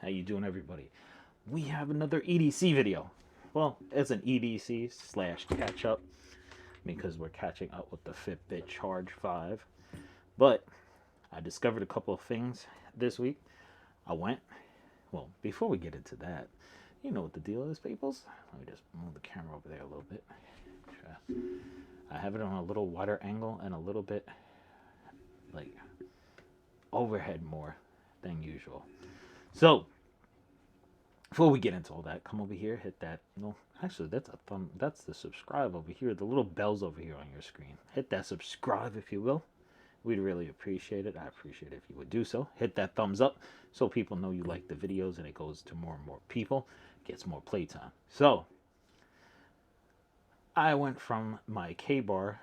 How you doing, everybody? We have another EDC video. Well, it's an EDC slash catch up because we're catching up with the Fitbit Charge 5. But I discovered a couple of things this week. Well, before we get into that, you know what the deal is, peoples. Let me just move the camera over there a little bit. I have it on a little wider angle and a little bit like overhead more than usual. So, before we get into all that, come over here, hit that. No, actually, that's a thumb. That's the subscribe over here. The little bells over here on your screen. Hit that subscribe if you will. We'd really appreciate it. I appreciate it if you would do so. Hit that thumbs up so people know you like the videos and it goes to more and more people. Gets more playtime. So, I went from my K-bar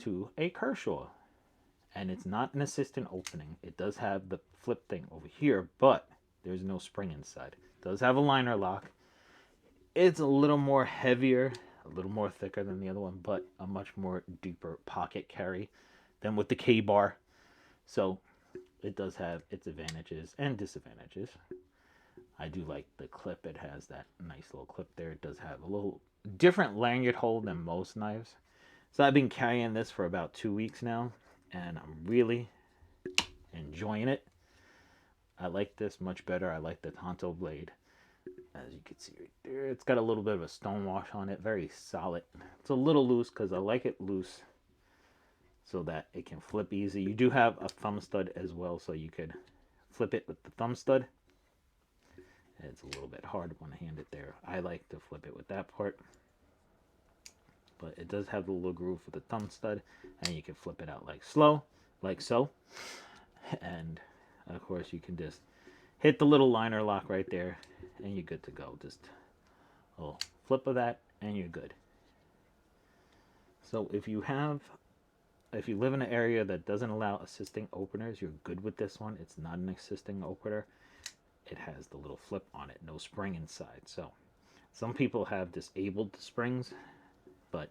to a Kershaw. And it's not an assistant opening. It does have the flip thing over here, but there's no spring inside. It does have a liner lock. It's a little more heavier, a little more thicker than the other one, but a much more deeper pocket carry than with the K-bar. So it does have its advantages and disadvantages. I do like the clip. It has that nice little clip there. It does have a little different lanyard hole than most knives. So I've been carrying this for about 2 weeks now, and I'm really enjoying it. I like this much better. I like the Tonto blade. As you can see right there, it's got a little bit of a stone wash on it. Very solid. It's a little loose because I like it loose so that it can flip easy. You do have a thumb stud as well, so you could flip it with the thumb stud. It's a little bit hard when I hand it there. I like to flip it with that part. But it does have the little groove for the thumb stud, and you can flip it out like so. And of course you can just hit the little liner lock right there and you're good to go. Just a little flip of that and you're good. So if you live in an area that doesn't allow assisting openers, you're good with this one. It's not an assisting opener. It has the little flip on it, no spring inside. So some people have disabled the springs, but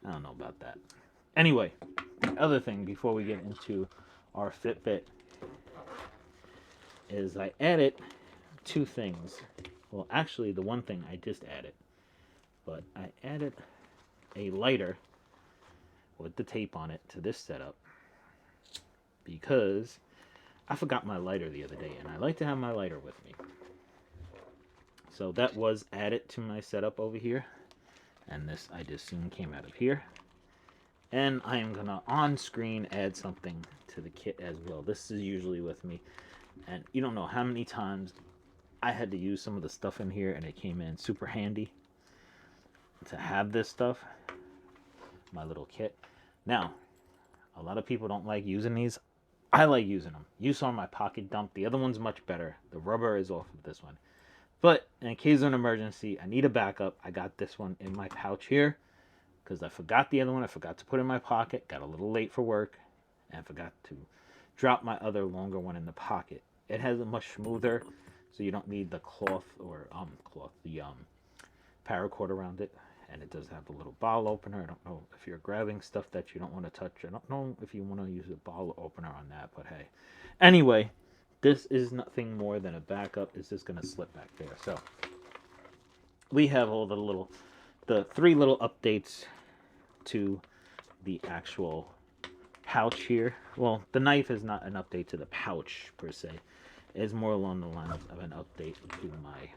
I don't know about that. Anyway, the other thing before we get into our Fitbit is I added 2 things. Well, actually, the one thing I just added, but I added a lighter with the tape on it to this setup because I forgot my lighter the other day, and I like to have my lighter with me. So that was added to my setup over here, and this I just seen came out of here. And I am gonna on screen add something to the kit as well. This is usually with me, and you don't know how many times I had to use some of the stuff in here, and it came in super handy to have this stuff, my little kit. Now, a lot of people don't like using these. I like using them. You saw my pocket dump. The other one's much better. The rubber is off of this one. But in case of an emergency, I need a backup. I got this one in my pouch here because I forgot the other one. I forgot to put it in my pocket. Got a little late for work and forgot to drop my other longer one in the pocket. It has a much smoother, so you don't need the the paracord around it. And it does have a little bottle opener. I don't know if you're grabbing stuff that you don't want to touch. I don't know if you want to use a bottle opener on that, but hey. Anyway, this is nothing more than a backup. It's just going to slip back there. So we have all the 3 little updates to the actual pouch here. Well, the knife is not an update to the pouch per se. It's more along the lines of an update to my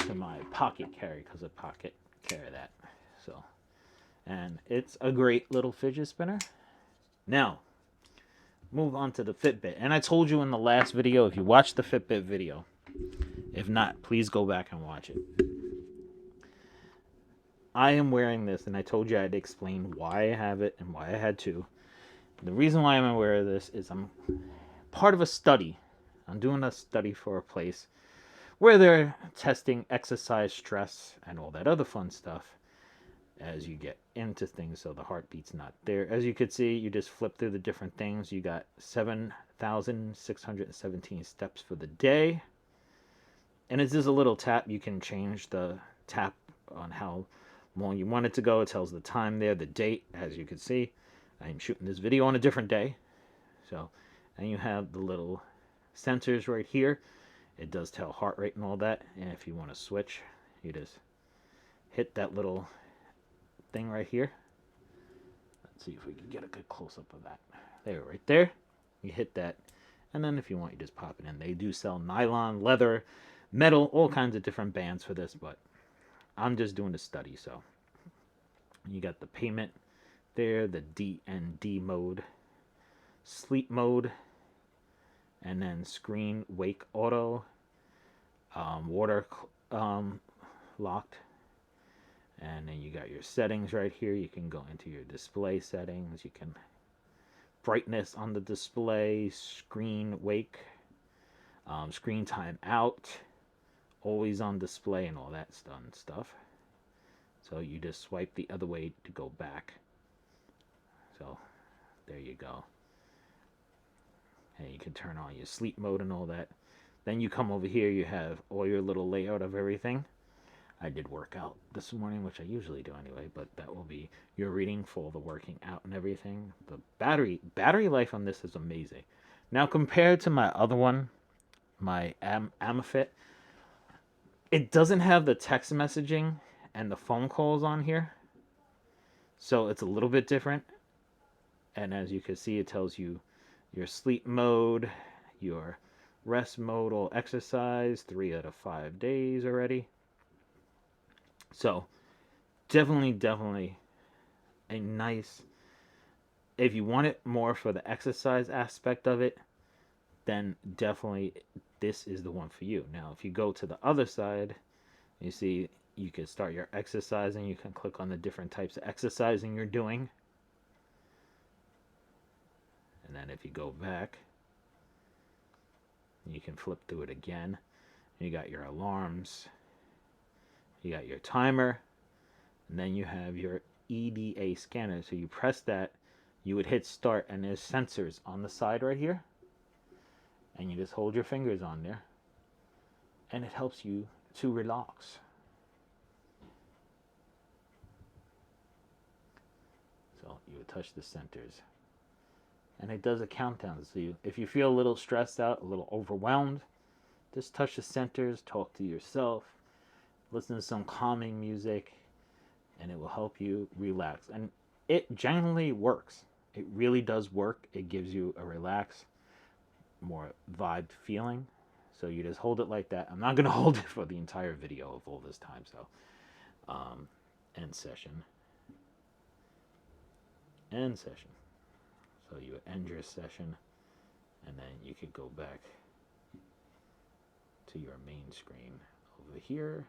to my pocket carry, because I pocket carry that. So, and it's a great little fidget spinner. Now, move on to the Fitbit. And I told you in the last video, if you watched the Fitbit video, if not, please go back and watch it. I am wearing this, and I told you I'd explain why I have it and why I had to. The reason why I'm aware of this is I'm part of a study. I'm doing a study for a place where they're testing exercise, stress, and all that other fun stuff as you get into things, so the heartbeat's not there. As you could see, you just flip through the different things. You got 7,617 steps for the day. And it's just a little tap. You can change the tap on how long you want it to go. It tells the time there, the date, as you can see. I'm shooting this video on a different day. So, and you have the little sensors right here. It does tell heart rate and all that. And if you want to switch, you just hit that little thing right here. Let's see if we can get a good close-up of that. There, right there. You hit that. And then if you want, you just pop it in. They do sell nylon, leather, metal, all kinds of different bands for this, but I'm just doing a study. So you got the payment there, the D&D mode, sleep mode, and then screen wake auto, water locked, and then you got your settings right here. You can go into your display settings. You can brightness on the display, screen wake, screen time out, always on display, and all that stuff. So you just swipe the other way to go back. So there you go. And you can turn on your sleep mode and all that. Then you come over here, you have all your little layout of everything. I did work out this morning, which I usually do anyway, but that will be your reading for all the working out and everything. The battery life on this is amazing. Now compared to my other one, my Amafit, it doesn't have the text messaging and the phone calls on here. So it's a little bit different. And as you can see, it tells you your sleep mode, your rest mode, or exercise, 3 out of 5 days already. So definitely a nice, if you want it more for the exercise aspect of it, then definitely this is the one for you. Now if you go to the other side, you see you can start your exercising. You can click on the different types of exercising you're doing. And then if you go back, you can flip through it again. You got your alarms, you got your timer, and then you have your EDA scanner. So you press that, you would hit start, and there's sensors on the side right here. And you just hold your fingers on there, and it helps you to relax. So you would touch the centers. And it does a countdown. So if you feel a little stressed out, a little overwhelmed, just touch the centers, talk to yourself, listen to some calming music, and it will help you relax. And it generally works. It really does work. It gives you a relaxed, more vibed feeling. So you just hold it like that. I'm not going to hold it for the entire video of all this time. So end session. End session. So you end your session, and then you could go back to your main screen over here.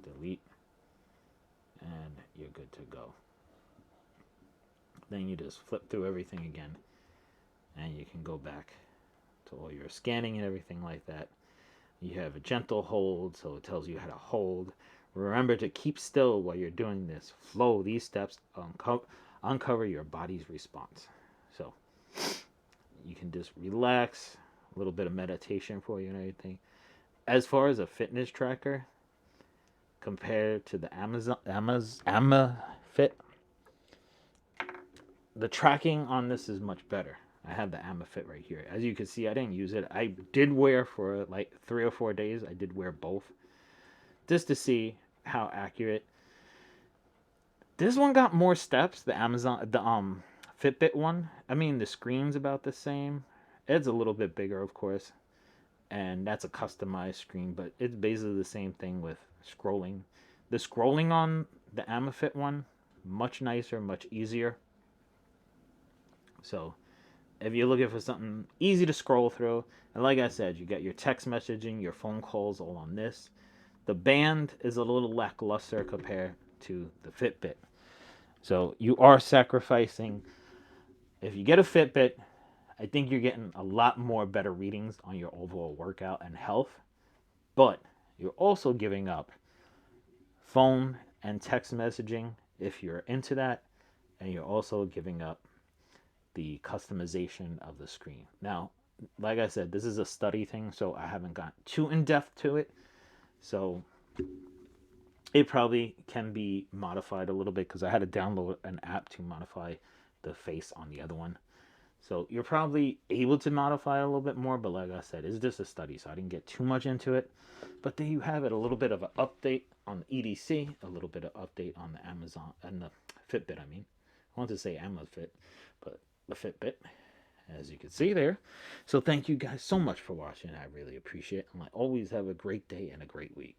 Delete, and you're good to go. Then you just flip through everything again, and you can go back to all your scanning and everything like that. You have a gentle hold, so it tells you how to hold. Remember to keep still while you're doing this. Flow these steps, uncover your body's response. So you can just relax, a little bit of meditation for you and everything. As far as a fitness tracker, compared to the Amafit, the tracking on this is much better. I have the Amafit right here. As you can see, I didn't use it. I did wear for like 3 or 4 days. I did wear both, just to see how accurate. This one got more steps, the Fitbit one. I mean, the screen's about the same. It's a little bit bigger, of course, and that's a customized screen, but it's basically the same thing with scrolling. The scrolling on the Amafit one, much nicer, much easier. So if you're looking for something easy to scroll through, and like I said, you got your text messaging, your phone calls all on this. The band is a little lackluster compared to the Fitbit. So you are sacrificing. If you get a Fitbit, I think you're getting a lot more better readings on your overall workout and health. But you're also giving up phone and text messaging if you're into that. And you're also giving up the customization of the screen. Now, like I said, this is a study thing, so I haven't gotten too in-depth to it. So it probably can be modified a little bit, because I had to download an app to modify the face on the other one. So you're probably able to modify a little bit more, but like I said, it's just a study, so I didn't get too much into it. But there you have it, a little bit of an update on the EDC, a little bit of update on the Amazon and the Fitbit. I mean, I want to say Amazfit, but the Fitbit, as you can see there. So thank you guys so much for watching. I really appreciate it. And I always have a great day and a great week.